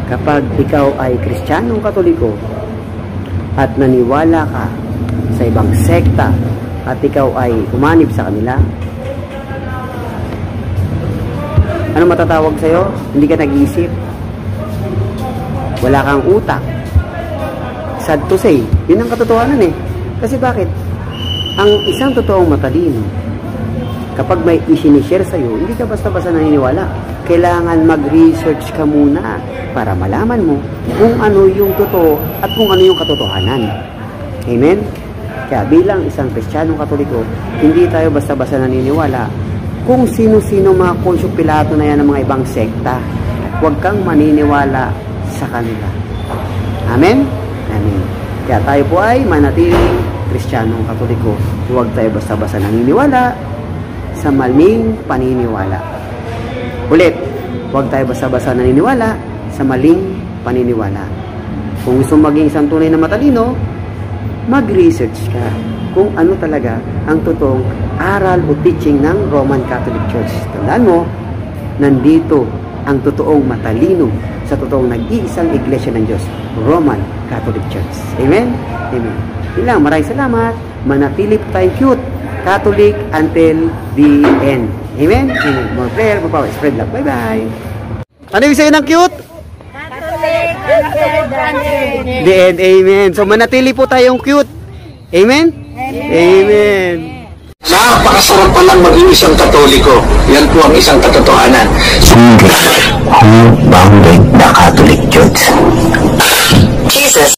Kapag ikaw ay Kristiyanong Katoliko at naniwala ka sa ibang sekta at ikaw ay umanib sa kanila, ano matatawag sa'yo? Hindi ka nag-iisip. Wala kang utak. Sad to say, yun ang katotohanan eh. Kasi bakit? Ang isang totoong matalino, kapag may isinishare sa'yo, hindi ka basta-basta naniniwala. Kailangan mag-research ka muna para malaman mo kung ano yung totoo at kung ano yung katotohanan. Amen? Kaya bilang isang Kristiyanong Katoliko, hindi tayo basta-basta naniniwala kung sino-sino mga Pontio Pilato na yan ng mga ibang sekta. Huwag kang maniniwala sa kanila. Amen? Amen. Kaya tayo po ay manatiling Kristiyanong Katoliko. Huwag tayo basta-basta naniniwala sa maling paniniwala. Ulit, huwag tayo basta-basta naniniwala sa maling paniniwala. Kung gusto maging isang tunay na matalino, mag-research ka kung ano talaga ang totoong aral o teaching ng Roman Catholic Church. Tandaan mo, nandito ang totoong matalino sa totoong nag-iisang iglesia ng Diyos, Roman Catholic Church. Amen? Amen. Ilang, maraming salamat. Manatili po tayong cute Catholic until the end. Amen? Amen. More prayer, more power, spread love. Bye-bye. Ano yung sa'yo ng cute? Catholic until the end. Amen. So, manatili po tayong cute. Amen? Amen. Amen. Napakasarap palang maging isang Katoliko. Yan po ang isang katotohanan. Who founded the Catholic Church? Jesus.